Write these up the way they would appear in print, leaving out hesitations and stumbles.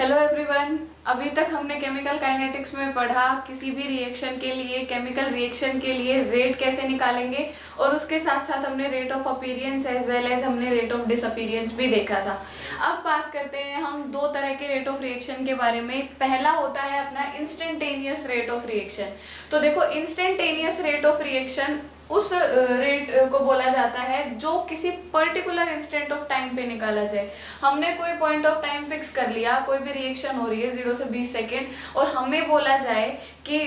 Hello everyone. अभी तक हमने केमिकल काइनेटिक्स में पढ़ा किसी भी रिएक्शन के लिए, केमिकल रिएक्शन के लिए रेट कैसे निकालेंगे, और उसके साथ साथ हमने rate of appearance as well as हमने रेट ऑफ डिसअपीरियंस भी देखा था। अब बात करते हैं हम दो तरह के रेट ऑफ रिएक्शन के बारे में। पहला होता है अपना इंस्टेंटेनियस रेट ऑफ रिएक्शन। तो देखो, इंस्टेंटेनियस रेट ऑफ रिएक्शन उस रेट को बोला जाता है जो किसी पर्टिकुलर इंस्टेंट ऑफ टाइम पे निकाला जाए। हमने कोई पॉइंट ऑफ टाइम फिक्स कर लिया, कोई भी रिएक्शन हो रही है 0 से 20 सेकेंड, और हमें बोला जाए कि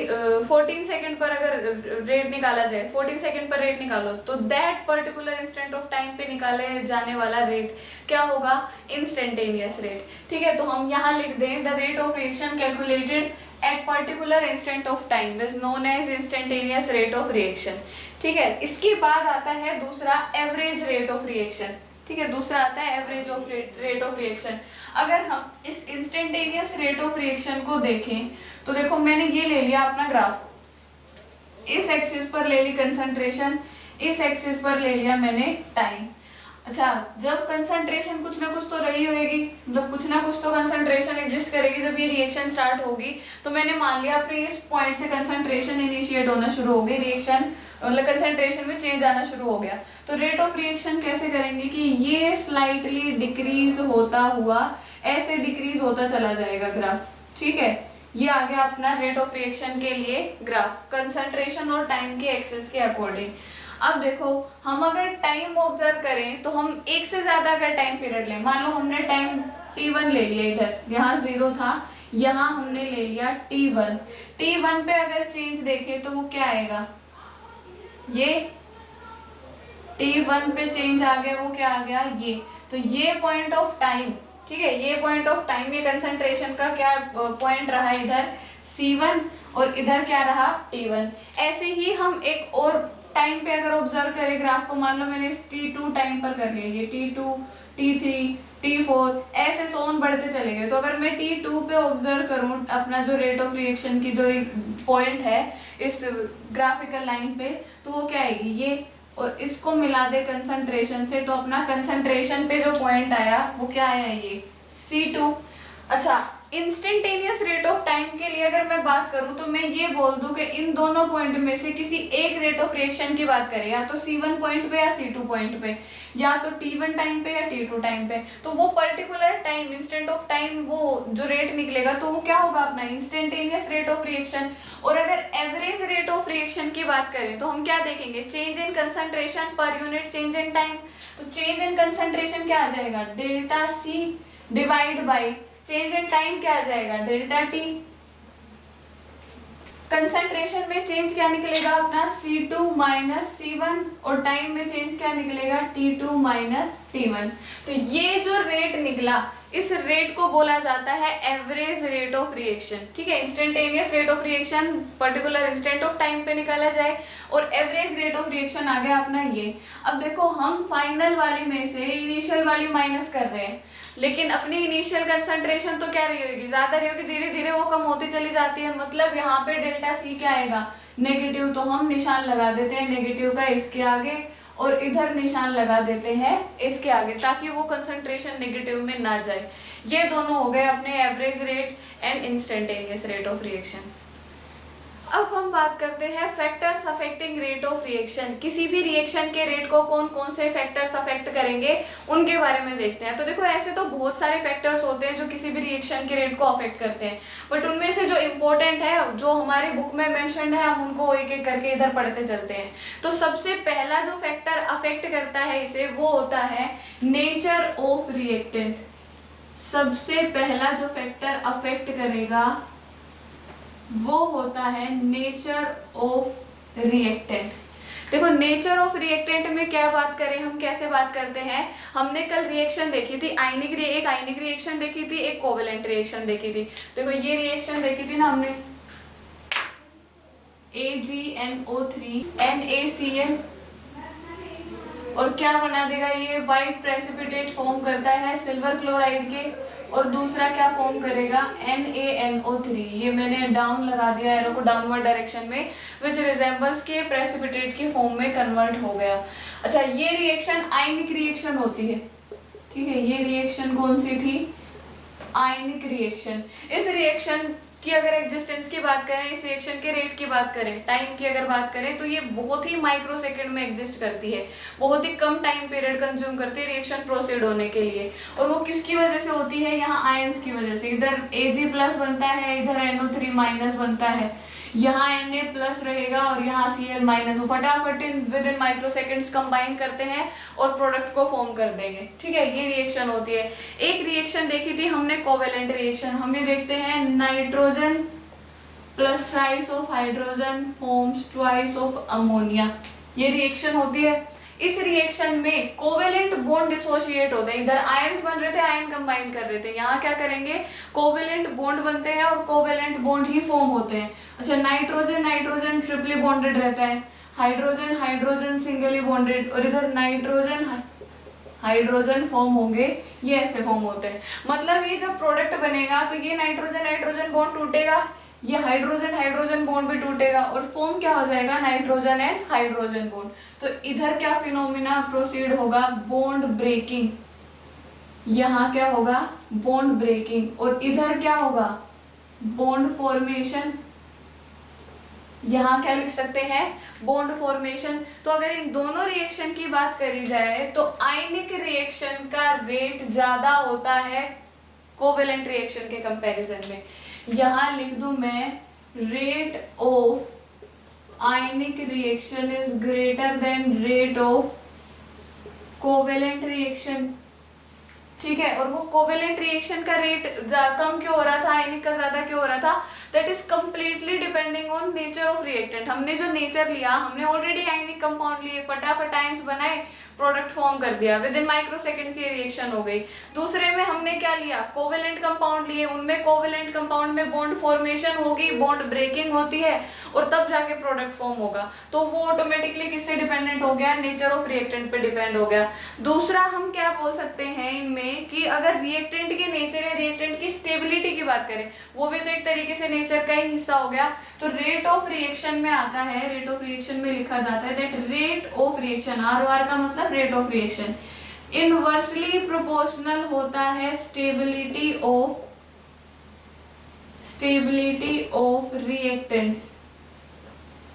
14 सेकेंड पर अगर रेट निकाला जाए, 14 सेकेंड पर रेट निकालो, तो that particular instant of time पे निकाले जाने वाला रेट क्या होगा? Instantaneous rate. ठीक है, तो हम यहाँ लिख दें the rate of reaction calculated at particular instant of time is known as instantaneous rate of reaction। ठीक है, इसके बाद आता है दूसरा एवरेज रेट ऑफ रिएक्शन। ठीक है, दूसरा आता है average of rate of reaction. अगर हम इस इंस्टेंटेनियस रेट ऑफ रिएक्शन को देखें तो देखो, मैंने ये ले लिया अपना ग्राफ, इस एक्सिस पर ले ली कंसंट्रेशन, इस एक्सिस पर ले लिया मैंने टाइम। अच्छा, जब कंसंट्रेशन कुछ ना कुछ तो रही होगी, मतलब कुछ ना कुछ तो कंसंट्रेशन एग्जिस्ट करेगी जब ये रिएक्शन स्टार्ट होगी। तो मैंने मान लिया अपने इस पॉइंट से कंसंट्रेशन इनिशिएट होना शुरू हो गई, रिएक्शन मतलब कंसंट्रेशन में चेंज आना शुरू हो गया। तो रेट ऑफ रिएक्शन कैसे करेंगे कि ये स्लाइटली डिक्रीज होता हुआ ऐसे डिक्रीज होता चला जाएगा ग्राफ। ठीक है, ये आ गया अपना रेट ऑफ रिएक्शन के लिए ग्राफ, कंसंट्रेशन और टाइम के एक्सेस के अकॉर्डिंग। अब देखो, हम अगर टाइम ऑब्जर्व करें तो हम एक से ज्यादा अगर टाइम पीरियड लें, मान लो हमने टाइम t1 ले लिया, इधर यहाँ 0 था, यहाँ हमने ले लिया t1। t1 पे अगर चेंज देखें तो वो क्या आएगा? ये t1 पे चेंज आ गया, वो क्या आ गया? ये। तो ये पॉइंट ऑफ टाइम, ठीक है, ये पॉइंट ऑफ टाइम, ये कंसंट्रेशन का क्या पॉइंट रहा? इधर c1 और इधर क्या रहा? t1। ऐसे ही हम एक और टाइम पे अगर ऑब्जर्व करें ग्राफ को, मान लो मैंने इस t2 टाइम पर कर लिया, ये t2, t3, t4 ऐसे सोन बढ़ते चले गए। तो अगर मैं t2 पे ऑब्जर्व करूं अपना जो रेट ऑफ रिएक्शन की जो एक पॉइंट है इस ग्राफिकल लाइन पे, तो वो क्या आएगी? ये, और इसको मिला दे कंसंट्रेशन से, तो अपना कंसंट्रेशन पे जो पॉइंट आया वो क्या आया? ये c2। अच्छा, इंस्टेंटेनियस रेट ऑफ टाइम के लिए अगर मैं बात करूं तो मैं ये बोल दूं कि इन दोनों पॉइंट में से किसी एक रेट ऑफ रिएक्शन की बात करें, या तो C1 पॉइंट पे या C2 पॉइंट पे, या तो T1 टाइम पे या T2 टाइम पे। तो वो particular time, instant of time, वो जो रेट निकलेगा तो वो क्या होगा? अपना इंस्टेंटेनियस रेट ऑफ रिएक्शन। और अगर एवरेज रेट ऑफ रिएक्शन की बात करें तो हम क्या देखेंगे? Change in concentration per unit change in time. तो चेंज इन कंसंट्रेशन क्या आ जाएगा? Delta C divide by change in time क्या आ जाएगा? Delta T। कंसंट्रेशन में चेंज क्या निकलेगा अपना? C2 माइनस C1, और टाइम में चेंज क्या निकलेगा? T2 minus T1। तो ये जो रेट निकला, इस रेट को बोला जाता है एवरेज रेट ऑफ रिएक्शन। ठीक है, instantaneous rate of reaction particular instant of time पे निकाला जाए, और एवरेज रेट ऑफ रिएक्शन आ गया अपना ये। अब देखो, हम फाइनल वाली में से इनिशियल वाली माइनस कर रहे हैं, लेकिन अपनी इनिशियल कंसंट्रेशन तो क्या रही होगी? ज्यादा रही होगी, धीरे धीरे वो कम होती चली जाती है। मतलब यहाँ पे डेल्टा C क्या आएगा? नेगेटिव। तो हम निशान लगा देते हैं नेगेटिव का इसके आगे, और इधर निशान लगा देते हैं इसके आगे, ताकि वो कंसंट्रेशन नेगेटिव में ना जाए। ये दोनों हो गए अपने average rate and instantaneous rate of reaction. अब हम बात करते हैं factors affecting rate of reaction. किसी भी रिएक्शन के रेट को कौन कौन से फैक्टर्स अफेक्ट करेंगे उनके बारे में देखते हैं। तो देखो, ऐसे तो बहुत सारे फैक्टर्स होते हैं जो किसी भी रिएक्शन के रेट को अफेक्ट करते हैं, बट उनमें से जो इम्पोर्टेंट है, जो हमारी बुक में मेंशन्ड है, हम उनको एक एक करके इधर पढ़ते चलते हैं। तो सबसे पहला जो फैक्टर अफेक्ट करता है इसे, वो होता है नेचर ऑफ रिएक्टेंट। सबसे पहला जो फैक्टर अफेक्ट करेगा वो होता है नेचर ऑफ रिएक्टेंट। देखो, नेचर ऑफ रिएक्टेंट में क्या बात करें, हम कैसे बात करते हैं? हमने कल रिएक्शन देखी थी, एक आयनिक रिएक्शन देखी थी, एक कोवेलेंट रिएक्शन देखी थी। देखो, ये रिएक्शन देखी थी ना हमने, AgNO3 NaCl, और क्या बना देगा? ये व्हाइट प्रेसिपिटेट फॉर्म करता है सिल्वर क्लोराइड के, और दूसरा क्या फॉर्म करेगा? NaNO3। ये मैंने डाउन लगा दिया एरो को डाउनवर्ड डायरेक्शन में, विच रिजेंबल्स के प्रेसिपिटेट के फॉर्म में कन्वर्ट हो गया। अच्छा, ये रिएक्शन आयनिक रिएक्शन होती है। ठीक है, ये रिएक्शन कौन सी थी? आयनिक रिएक्शन। इस रिएक्शन की अगर एग्जिस्टेंस की बात करें, इस रिएक्शन के रेट की बात करें, टाइम की अगर बात करें, तो ये बहुत ही माइक्रोसेकंड में एग्जिस्ट करती है, बहुत ही कम टाइम पीरियड कंज्यूम करती है रिएक्शन प्रोसीड होने के लिए। और वो किसकी वजह से होती है, यहाँ आयंस की वजह से। इधर Ag+ बनता है, इधर NO3- बनता है, यहाँ Na+ रहेगा और यहाँ Cl-। वो फटाफट विद इन माइक्रोसेकंड्स कंबाइन करते हैं और प्रोडक्ट को फॉर्म कर देंगे। ठीक है, ये रिएक्शन होती है। एक रिएक्शन देखी थी हमने कोवेलेंट रिएक्शन, हम ये देखते हैं nitrogen plus thrice of hydrogen forms twice of ammonia, ये रिएक्शन होती है। इस रिएक्शन में कोवेलेंट बॉन्ड डिसोशिएट होते हैं, इधर आयंस बन रहे थे, आयन कंबाइन कर रहे थे, यहाँ क्या करेंगे, कोवेलेंट बॉन्ड बनते हैं और कोवेलेंट बॉन्ड ही फॉर्म होते हैं। अच्छा, नाइट्रोजन नाइट्रोजन ट्रिपली बॉन्डेड रहता है, हाइड्रोजन हाइड्रोजन सिंगली बॉन्डेड, और इधर नाइट्रोजन हाइड्रोजन फॉर्म होंगे, ये ऐसे फॉर्म होते हैं। मतलब ये जब प्रोडक्ट बनेगा तो ये नाइट्रोजन नाइट्रोजन बॉन्ड टूटेगा, ये हाइड्रोजन हाइड्रोजन बॉन्ड भी टूटेगा और फॉर्म क्या हो जाएगा, नाइट्रोजन एंड हाइड्रोजन बॉन्ड। तो इधर क्या फिनोमिना प्रोसीड होगा, बॉन्ड ब्रेकिंग, यहाँ क्या होगा, बॉन्ड ब्रेकिंग, और इधर क्या होगा, बॉन्ड फॉर्मेशन। यहाँ क्या लिख सकते हैं, बॉन्ड फॉर्मेशन। तो अगर इन दोनों रिएक्शन की बात करी जाए तो आयनिक रिएक्शन का रेट ज्यादा होता है कोवेलेंट रिएक्शन के कंपैरिजन में। यहाँ लिख दूं मैं, rate of ionic reaction is greater than rate of covalent reaction. ठीक है, और वो कोवेलेंट रिएक्शन का रेट कम क्यों हो रहा था, आयनिक का ज्यादा क्यों हो रहा था, that is completely depending on nature of reactant. हमने जो नेचर लिया, हमने ऑलरेडी आयनिक कंपाउंड लिए, फटाफट आयंस बनाए, प्रोडक्ट फॉर्म कर दिया, विद इन माइक्रोसेकंड्स ये रिएक्शन हो गई। दूसरे में हमने क्या लिया, कोवेलेंट कंपाउंड लिए, उनमें कोवेलेंट कंपाउंड में बॉन्ड फॉर्मेशन होगी, बॉन्ड ब्रेकिंग होती है और तब जाके प्रोडक्ट फॉर्म होगा। तो वो ऑटोमेटिकली किससे डिपेंडेंट हो गया, नेचर ऑफ रिएक्टेंट पे डिपेंड हो गया। दूसरा हम क्या बोल सकते हैं इनमें कि अगर रिएक्टेंट के नेचर या रिएक्टेंट की स्टेबिलिटी की बात करें, वो भी तो एक तरीके से नेचर का ही हिस्सा हो गया। तो रेट ऑफ रिएक्शन में आता है, रेट ऑफ रिएक्शन में लिखा जाता है that rate of reaction, ROR का मतलब rate of reaction, inversely proportional होता है स्टेबिलिटी ऑफ रिएक्टेंट्स।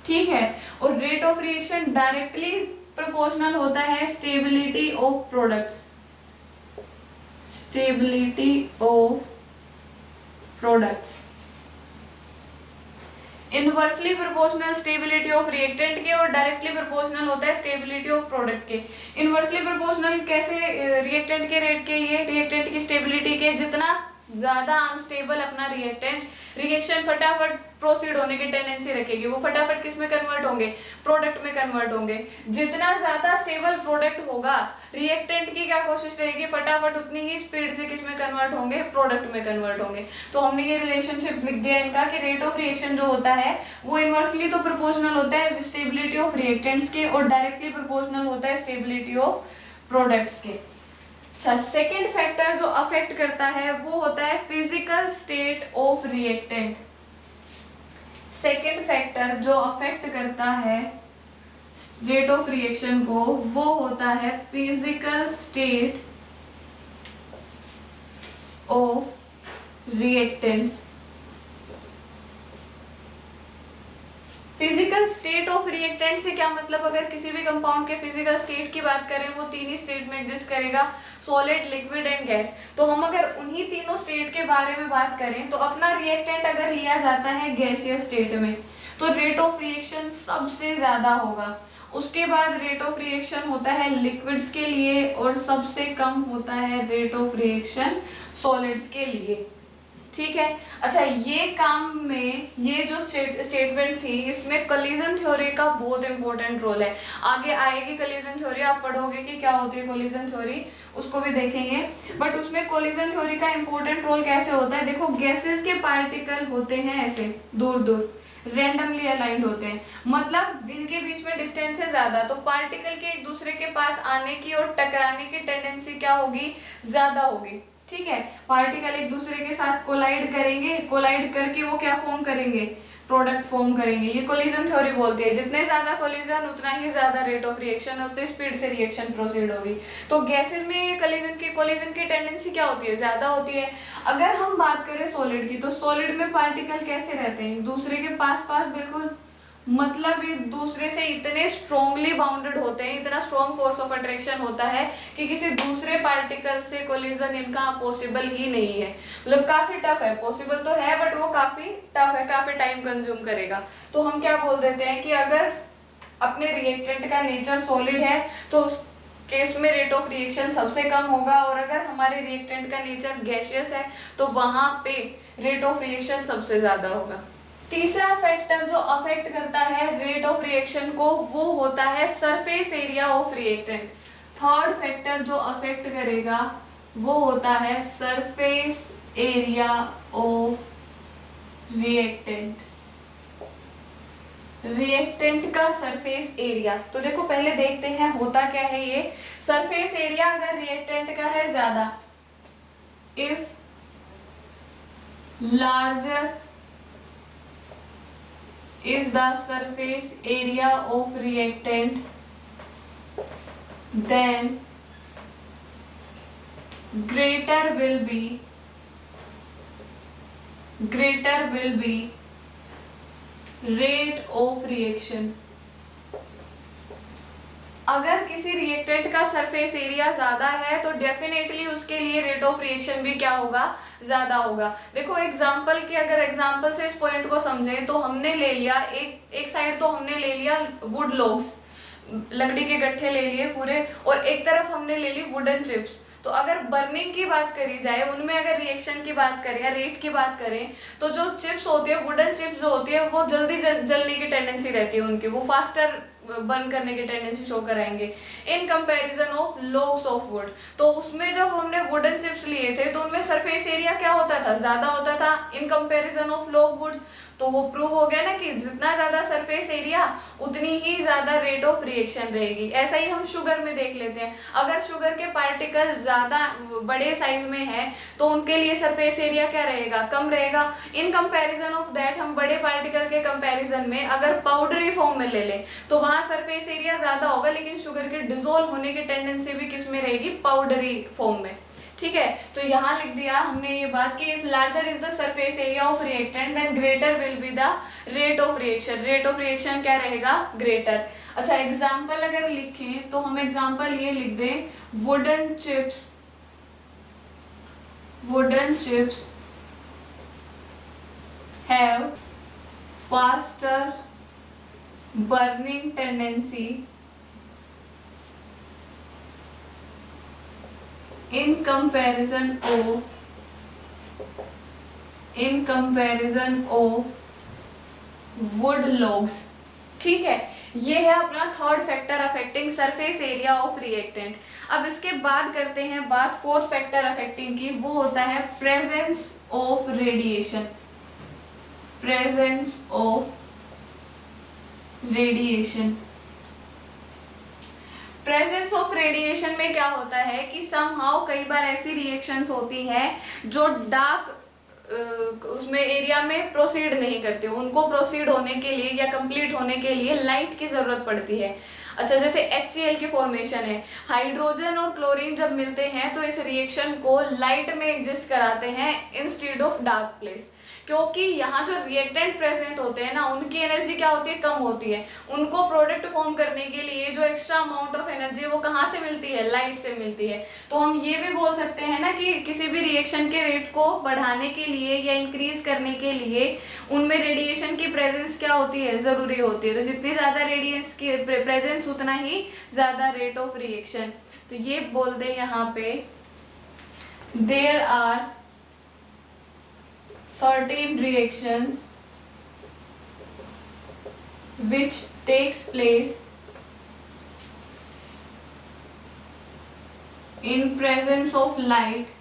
ठीक है, और rate of reaction directly proportional होता है stability of products, stability of products. Inversely proportional stability of reactant के और डायरेक्टली प्रोपोर्शनल होता है स्टेबिलिटी ऑफ प्रोडक्ट के। इनवर्सली प्रोपोर्शनल कैसे, रिएक्टेंट के रेट के, ये रिएक्टेंट की स्टेबिलिटी के, जितना ज्यादा अनस्टेबल अपना रिएक्टेंट, रिएक्शन फटाफट प्रोसीड होने की टेंडेंसी रखेगी, वो फटाफट किस में कन्वर्ट होंगे, प्रोडक्ट में कन्वर्ट होंगे। जितना ज्यादा स्टेबल प्रोडक्ट होगा, रिएक्टेंट की क्या कोशिश रहेगी, फटाफट उतनी ही स्पीड से किस में कन्वर्ट होंगे, प्रोडक्ट में कन्वर्ट होंगे। तो हमने ये रिलेशनशिप लिख दिया इनका कि रेट ऑफ रिएक्शन जो होता है वो इनवर्सली तो प्रोपोर्शनल होता है स्टेबिलिटी ऑफ रिएक्टेंट्स के और डायरेक्टली प्रोपोर्शनल होता है स्टेबिलिटी ऑफ प्रोडक्ट्स के। अच्छा, सेकेंड फैक्टर जो अफेक्ट करता है वो होता है physical state of reactant. Second factor जो अफेक्ट करता है रेट ऑफ रिएक्शन को वो होता है physical state of reactants. Physical state of reactant से क्या मतलब, अगर किसी भी कंपाउंड के फिजिकल स्टेट की बात करें वो तीन ही स्टेट में एग्जिस्ट करेगा, सॉलिड, लिक्विड एंड गैस। तो हम अगर उन्हीं तीनों स्टेट के बारे में बात करें तो अपना रिएक्टेंट अगर लिया जाता है गैसियस स्टेट में तो रेट ऑफ रिएक्शन सबसे ज्यादा होगा। उसके बाद रेट ऑफ रिएक्शन होता है लिक्विड्स के लिए और सबसे कम होता है रेट ऑफ रिएक्शन सॉलिड्स के लिए। ठीक है, अच्छा, ये काम में ये जो स्टेटमेंट थी इसमें कोलिजन थ्योरी का बहुत इंपॉर्टेंट रोल है। आगे आएगी कोलिजन थ्योरी, आप पढ़ोगे कि क्या होती है कोलिजन थ्योरी, उसको भी देखेंगे। बट उसमें कोलिजन थ्योरी का इंपॉर्टेंट रोल कैसे होता है, देखो गैसेस के पार्टिकल होते हैं ऐसे दूर दूर, रेंडमली अलाइंड होते हैं, मतलब इनके बीच में डिस्टेंस है ज्यादा, तो पार्टिकल के एक दूसरे के पास आने की और टकराने की टेंडेंसी क्या होगी, ज्यादा होगी। ठीक है, पार्टिकल एक दूसरे के साथ कोलाइड करेंगे, कोलाइड करके वो क्या फॉर्म करेंगे, प्रोडक्ट फॉर्म करेंगे। ये कोलिजन थ्योरी बोलती है जितने ज्यादा कोलिजन उतना ही ज्यादा रेट ऑफ रिएक्शन, उतनी स्पीड से रिएक्शन प्रोसीड होगी। तो गैसेस में कोलिजन की टेंडेंसी क्या होती है, ज्यादा होती है। अगर हम बात करें सॉलिड की, तो सॉलिड में पार्टिकल कैसे रहते हैं, दूसरे के पास पास बिल्कुल, मतलब एक दूसरे से इतने स्ट्रॉन्गली बाउंडेड होते हैं, इतना स्ट्रॉन्ग फोर्स ऑफ अट्रैक्शन होता है कि किसी दूसरे पार्टिकल से कोलिजन इनका पॉसिबल ही नहीं है। मतलब काफी टफ है, पॉसिबल तो है बट वो काफी टफ है, काफी टाइम कंज्यूम करेगा। तो हम क्या बोल देते हैं कि अगर अपने रिएक्टेंट का नेचर सॉलिड है तो उस केस में रेट ऑफ रिएक्शन सबसे कम होगा, और अगर हमारे रिएक्टेंट का नेचर गैसियस है तो वहां पे रेट ऑफ रिएक्शन सबसे ज्यादा होगा। तीसरा फैक्टर जो अफेक्ट करता है रेट ऑफ रिएक्शन को वो होता है surface area of reactant. Third factor जो अफेक्ट करेगा वो होता है surface area of reactant. Reactant का सरफेस एरिया, तो देखो पहले देखते हैं होता क्या है ये। सरफेस एरिया अगर रिएक्टेंट का है ज्यादा, if larger is the surface area of reactant, then greater will be rate of reaction। अगर किसी रिएक्टेंट का सरफेस एरिया ज्यादा है तो डेफिनेटली उसके लिए रेट ऑफ रिएक्शन भी क्या होगा, ज्यादा होगा। देखो एग्जांपल की, अगर एग्जांपल से इस पॉइंट को समझें तो हमने ले लिया एक साइड तो हमने ले लिया वुड लॉग्स, लकड़ी के गट्ठे ले लिए पूरे, और एक तरफ हमने ले ली वुडन चिप्स। तो अगर बर्निंग की बात करी जाए, उनमें अगर रिएक्शन की बात करें या रेट की बात करें, तो जो चिप्स होती है, वुडन चिप्स जो होती है, वो जल्दी जलने की टेंडेंसी रहती है उनकी, वो फास्टर बर्न करने की टेंडेंसी शो कराएंगे इन comparison of logs of would. तो उसमें जब हमने वुडन चिप्स लिए थे तो उनमें सरफेस एरिया क्या होता था, ज्यादा होता था in comparison of log woods. तो वो प्रूव हो गया ना कि जितना ज्यादा सरफेस एरिया उतनी ही ज्यादा रेट ऑफ रिएक्शन रहेगी। ऐसा ही हम शुगर में देख लेते हैं, अगर शुगर के पार्टिकल ज्यादा बड़े साइज में है तो उनके लिए सरफेस एरिया क्या रहेगा, कम रहेगा। इन कंपैरिजन ऑफ दैट हम बड़े पार्टिकल के कंपैरिजन में अगर पाउडरी फॉर्म में ले लें तो वहां सरफेस एरिया ज्यादा होगा, लेकिन शुगर के डिसॉल्व होने की टेंडेंसी भी किस में रहेगी, पाउडरी फॉर्म में। ठीक है, तो यहाँ लिख दिया हमने ये बात कि if larger is the surface area of reactant then greater will be the rate of reaction. Rate of reaction क्या रहेगा, ग्रेटर। अच्छा एग्जांपल अगर लिखें तो हम एग्जांपल ये लिख दें, wooden chips have faster burning tendency in comparison of wood logs। ठीक है, ये है अपना third factor affecting surface area of reactant. अब इसके बाद करते हैं बात फोर्थ फैक्टर अफेक्टिंग की, वो होता है presence of radiation. Presence of radiation, presence of radiation में क्या होता है कि समहाउ कई बार ऐसी रिएक्शंस होती हैं जो डार्क उसमें एरिया में प्रोसीड नहीं करते, उनको प्रोसीड होने के लिए या कंप्लीट होने के लिए लाइट की जरूरत पड़ती है। अच्छा जैसे HCl की फॉर्मेशन है, हाइड्रोजन और क्लोरीन जब मिलते हैं तो इस रिएक्शन को लाइट में एग्जिस्ट कराते हैं इंस्टेड ऑफ डार्क प्लेस, क्योंकि यहाँ जो रिएक्टेंट प्रेजेंट होते हैं ना उनकी एनर्जी क्या होती है, कम होती है। उनको प्रोडक्ट फॉर्म करने के लिए जो एक्स्ट्रा अमाउंट ऑफ एनर्जी है वो कहाँ से मिलती है, लाइट से मिलती है। तो हम ये भी बोल सकते हैं ना कि किसी भी रिएक्शन के रेट को बढ़ाने के लिए या इंक्रीज करने के लिए उनमें रेडिएशन की प्रेजेंस क्या होती है, जरूरी होती है। तो जितनी ज्यादा रेडिएशन की प्रेजेंस उतना ही ज्यादा रेट ऑफ रिएक्शन। तो ये बोल दे यहाँ पे, there are certain reactions which takes place in presence of light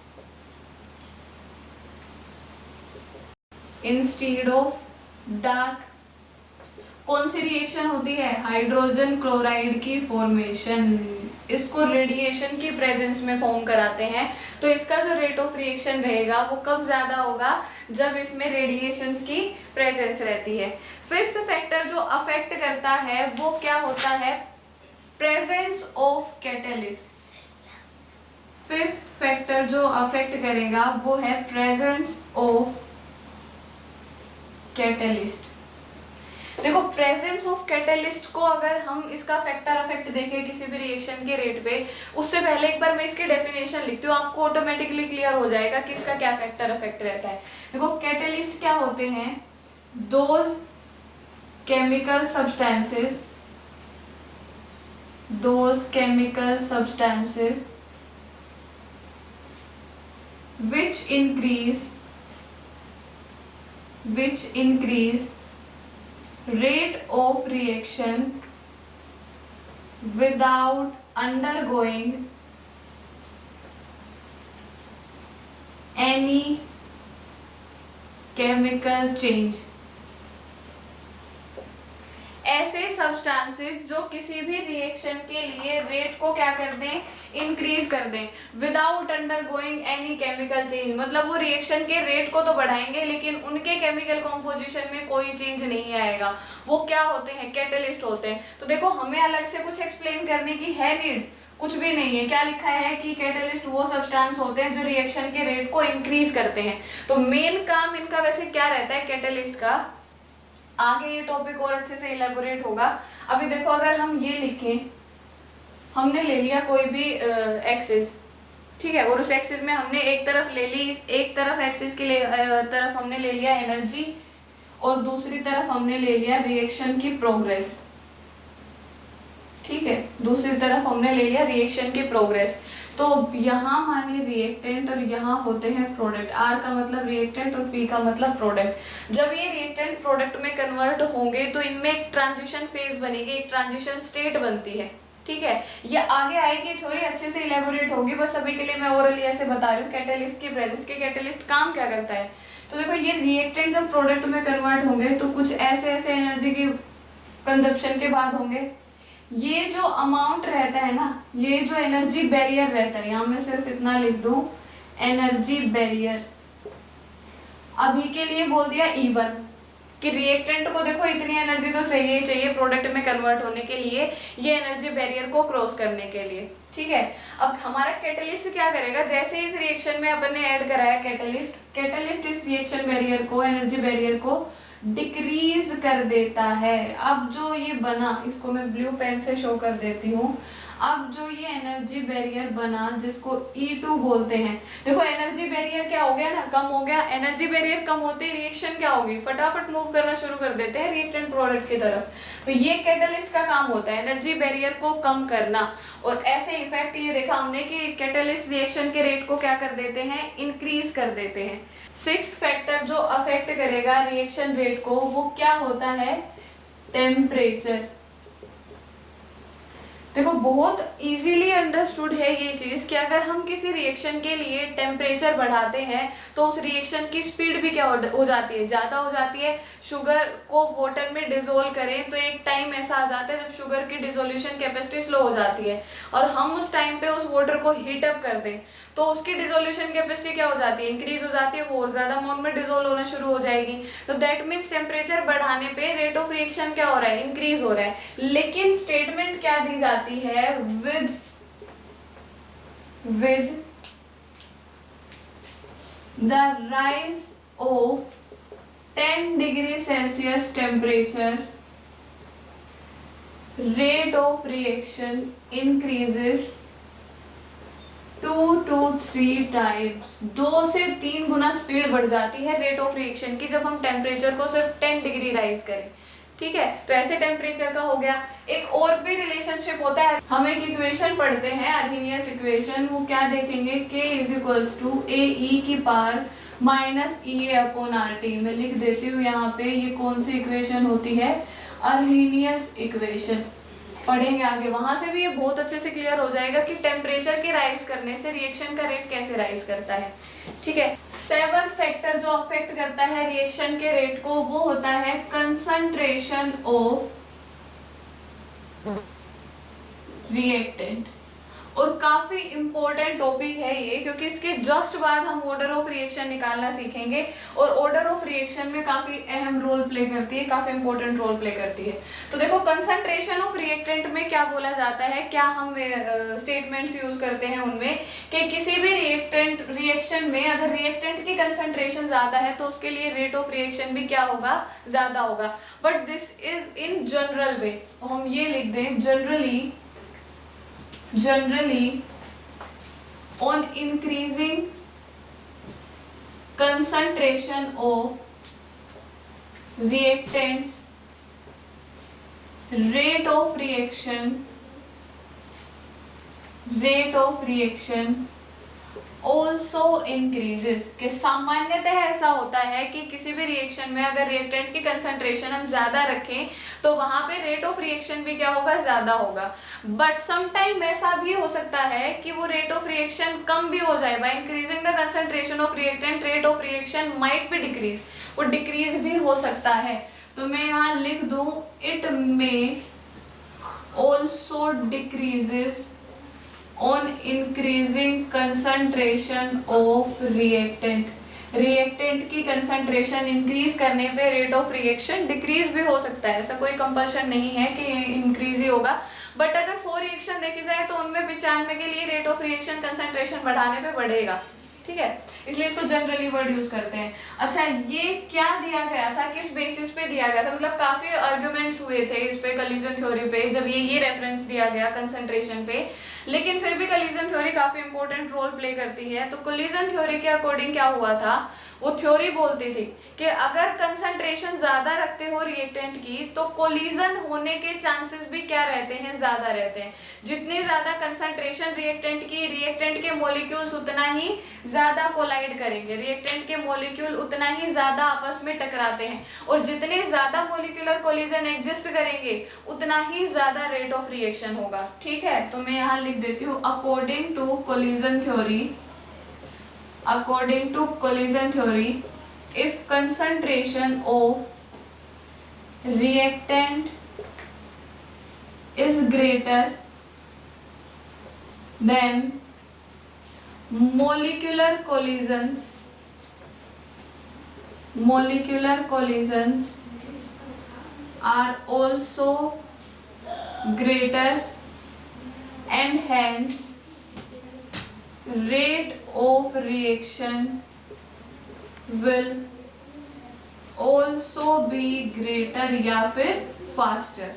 instead of dark। कौन सी रिएक्शन होती है, हाइड्रोजन क्लोराइड की फॉर्मेशन। इसको रेडिएशन की प्रेजेंस में फॉर्म कराते हैं, तो इसका जो रेट ऑफ रिएक्शन रहेगा वो कब ज्यादा होगा, जब इसमें रेडिएशंस की प्रेजेंस रहती है। फिफ्थ फैक्टर जो अफेक्ट करता है वो क्या होता है, presence of catalyst. Fifth factor जो अफेक्ट करेगा वो है प्रेजेंस ऑफ कैटलिस्ट। देखो प्रेजेंस ऑफ कैटलिस्ट को अगर हम इसका फैक्टर अफेक्ट देखें किसी भी रिएक्शन के रेट पे, उससे पहले एक बार मैं इसकी डेफिनेशन लिखती हूँ, आपको ऑटोमेटिकली क्लियर हो जाएगा कि इसका क्या फैक्टर अफेक्ट रहता है। देखो कैटलिस्ट क्या होते हैं, those chemical substances which increase rate of reaction without undergoing any chemical change। ऐसे सब्सटेंसेस जो किसी भी रिएक्शन के लिए रेट को क्या कर दें, इंक्रीज कर दें, without undergoing any chemical change. मतलब वो रिएक्शन के रेट को तो बढ़ाएंगे लेकिन उनके केमिकल कॉम्पोजिशन में कोई चेंज नहीं आएगा। वो क्या होते हैं, कैटलिस्ट होते हैं। तो देखो हमें अलग से कुछ एक्सप्लेन करने की है नीड, कुछ भी नहीं है। क्या लिखा है कि कैटलिस्ट वो सब्सटेंस होते हैं जो रिएक्शन के रेट को इंक्रीज करते हैं। तो मेन काम इनका वैसे क्या रहता है कैटलिस्ट का, आगे ये टॉपिक और अच्छे से इलेबोरेट होगा। अभी देखो अगर हम ये लिखें, हमने ले लिया कोई भी एक्सिस, ठीक है, और उस एक्सिस में हमने एक तरफ ले ली, एक तरफ एक्सिस की तरफ हमने ले लिया एनर्जी और दूसरी तरफ हमने ले लिया रिएक्शन की प्रोग्रेस। ठीक है, दूसरी तरफ हमने ले लिया रिएक्शन की प्रोग्रेस। तो यहाँ माने रिएक्टेंट और यहाँ होते हैं प्रोडक्ट। आर का मतलब रिएक्टेंट और पी का मतलब प्रोडक्ट। जब ये रिएक्टेंट प्रोडक्ट में कन्वर्ट होंगे तो इनमें एक ट्रांजिशन फेज बनेगी, एक ट्रांजिशन स्टेट बनती है। ठीक है, ये आगे आएगी, थोड़ी अच्छे से इलेबोरेट होगी, बस अभी के लिए मैं ओरली ऐसे बता रही हूँ कैटलिस्ट की प्रेजेंस के। कैटलिस्ट काम क्या करता है, तो देखो ये रिएक्टेंट जब प्रोडक्ट में कन्वर्ट होंगे तो कुछ ऐसे ऐसे एनर्जी के कंजप्शन के बाद होंगे। ये जो अमाउंट रहता है ना, ये जो एनर्जी बैरियर रहता है, यहाँ मैं सिर्फ इतना लिख दूं, एनर्जी बैरियर अभी के लिए बोल दिया E1 कि रिएक्टेंट को देखो इतनी एनर्जी तो चाहिए चाहिए प्रोडक्ट में कन्वर्ट होने के लिए, ये एनर्जी बैरियर को क्रॉस करने के लिए। ठीक है, अब हमारा कैटलिस्ट क्या करेगा, जैसे इस रिएक्शन में अपन ने ऐड कराया कैटलिस्ट इस रिएक्शन बैरियर को, एनर्जी बैरियर को डिक्रीज कर देता है। अब जो ये बना, इसको मैं ब्लू पेन से शो कर देती हूँ। अब जो ये एनर्जी बैरियर बना जिसको E2 बोलते हैं, देखो एनर्जी बैरियर क्या हो गया ना, कम हो गया। एनर्जी बैरियर कम होते ही रिएक्शन क्या होगी, फटाफट मूव करना शुरू कर देते हैं रिएक्टेंट प्रोडक्ट की तरफ। तो ये कैटलिस्ट का काम होता है, एनर्जी बैरियर को कम करना। और ऐसे इफेक्ट ये देखा हमने कि कैटलिस्ट रिएक्शन के रेट को क्या कर देते हैं, इंक्रीज कर देते हैं। सिक्स्थ फैक्टर जो अफेक्ट करेगा रिएक्शन रेट को वो क्या होता है, टेम्परेचर। देखो बहुत इजीली अंडरस्टूड है ये चीज कि अगर हम किसी रिएक्शन के लिए टेम्परेचर बढ़ाते हैं तो उस रिएक्शन की स्पीड भी क्या हो जाती है, ज्यादा हो जाती है। शुगर को वाटर में डिसोल्व करें तो एक टाइम ऐसा आ जाता है जब शुगर की डिसोल्यूशन कैपेसिटी स्लो हो जाती है और हम उस टाइम पे उस वाटर को हीट अप कर दें तो उसकी डिसोल्यूशन कैपेसिटी क्या हो जाती है, इंक्रीज हो जाती है, वो और ज्यादा अमाउंट में डिसोल्व होना शुरू हो जाएगी। तो दैट मीन्स टेम्परेचर बढ़ाने पे रेट ऑफ रिएक्शन क्या हो रहा है, इंक्रीज हो रहा है। लेकिन स्टेटमेंट क्या दी जाती है, with the rise of 10 degree Celsius temperature rate of reaction increases 2 to 3 times. 2 से 3 गुना स्पीड बढ़ जाती है रेट ऑफ रिएक्शन की जब हम टेम्परेचर को सिर्फ 10 डिग्री राइज करें। ठीक है, तो ऐसे टेम्परेचर का हो गया। एक और भी रिलेशनशिप होता है, हम एक इक्वेशन पढ़ते हैं अर्हीनियस इक्वेशन, वो क्या देखेंगे, K is equals to AE की power minus EA upon RT। मैं लिख देती हूँ यहाँ पे, ये कौन सी इक्वेशन होती है, अर्हीनियस इक्वेशन। पढ़ेंगे आगे, वहां से भी ये बहुत अच्छे से क्लियर हो जाएगा कि टेम्परेचर के राइज करने से रिएक्शन का रेट कैसे राइज करता है। ठीक है, सेवंथ फैक्टर जो अफेक्ट करता है रिएक्शन के रेट को वो होता है कंसंट्रेशन ऑफ रिएक्टेंट। और काफी इंपॉर्टेंट टॉपिक है ये, क्योंकि इसके जस्ट बाद हम ऑर्डर ऑफ रिएक्शन निकालना सीखेंगे और ऑर्डर ऑफ रिएक्शन में काफी अहम रोल प्ले करती है, काफी इंपॉर्टेंट रोल प्ले करती है। तो देखो कंसंट्रेशन ऑफ रिएक्टेंट में क्या बोला जाता है, क्या हम स्टेटमेंट्स यूज करते हैं उनमें कि किसी भी रिएक्शन में अगर रिएक्टेंट की कंसंट्रेशन ज्यादा है तो उसके लिए रेट ऑफ रिएक्शन भी क्या होगा, ज्यादा होगा। But this is in general वे, हम ये लिख दें generally on increasing concentration of reactants rate of reaction also increases। कि सामान्यतः ऐसा होता है कि किसी भी रिएक्शन में अगर रिएक्टेंट की कंसंट्रेशन हम ज्यादा रखें तो वहां पे रेट ऑफ रिएक्शन भी क्या होगा, ज्यादा होगा। बट समटाइम ऐसा भी हो सकता है कि वो रेट ऑफ रिएक्शन कम भी हो जाए। By increasing the concentration of reactant rate of reaction might be decrease, वो डिक्रीज भी हो सकता है। तो मैं यहाँ लिख दूं इट में also decreases on increasing concentration of reactant की कंसंट्रेशन इंक्रीज करने पे रेट ऑफ रिएक्शन डिक्रीज भी हो सकता है। ऐसा कोई कंपल्शन नहीं है कि इंक्रीज ही होगा। बट अगर 100 रिएक्शन देखी जाए तो उनमें 95 के लिए रेट ऑफ रिएक्शन कंसंट्रेशन बढ़ाने पे बढ़ेगा, ठीक है, इसलिए इसको जनरली वर्ड यूज करते हैं। अच्छा, ये क्या दिया गया था, किस बेसिस पे दिया गया था, मतलब काफी आर्गुमेंट्स हुए थे इस पे कोलिजन थ्योरी पे जब ये रेफरेंस दिया गया कंसंट्रेशन पे, लेकिन फिर भी कोलिजन थ्योरी काफी इंपॉर्टेंट रोल प्ले करती है। तो कोलिजन थ्योरी के अकॉर्डिंग क्या हुआ था, वो थ्योरी बोलती थी कि अगर कंसंट्रेशन ज्यादा रखते हो रिएक्टेंट की तो कोलिजन होने के चांसेस भी क्या रहते हैं, ज्यादा रहते हैं। जितनी ज्यादा कंसंट्रेशन रिएक्टेंट की, रिएक्टेंट के मॉलिक्यूल्स उतना ही ज्यादा कोलाइड करेंगे, रिएक्टेंट के मॉलिक्यूल उतना ही ज्यादा आपस में टकराते हैं, और जितने ज्यादा मॉलिक्यूलर कोलिजन एग्जिस्ट करेंगे उतना ही ज्यादा रेट ऑफ रिएक्शन होगा, ठीक है। तो मैं यहाँ लिख देती हूँ according to collision theory, according to collision theory, if concentration of reactant is greater then molecular collisions are also greater and hence rate of reaction will also be greater या फिर faster।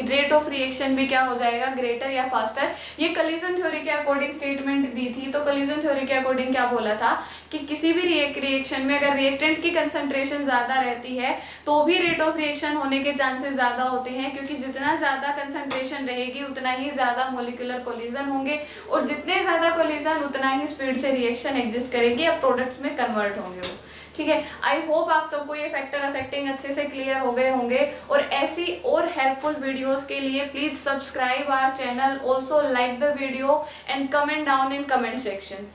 रेट ऑफ रिएक्शन भी क्या हो जाएगा, greater या faster. ये collision theory के according statement दी थी। तो कोलिजन थ्योरी के अकॉर्डिंग क्या बोला था कि किसी भी रिएक्शन में अगर रिएक्टेंट की कंसंट्रेशन ज्यादा रहती है तो भी रेट ऑफ रिएक्शन होने के चांसेस ज्यादा होते हैं, क्योंकि जितना ज्यादा कंसंट्रेशन रहेगी उतना ही ज्यादा मोलिकुलर कोलिजन होंगे, और जितने ज्यादा कोलिजन उतना ही स्पीड से रिएक्शन एग्जिस्ट करेगी या प्रोडक्ट्स में कन्वर्ट होंगे वो, ठीक है। आई होप आप सबको ये फैक्टर अफेक्टिंग अच्छे से क्लियर हो गए होंगे, और ऐसी और हेल्पफुल वीडियोस के लिए please subscribe our channel, also like the video and comment down in comment section.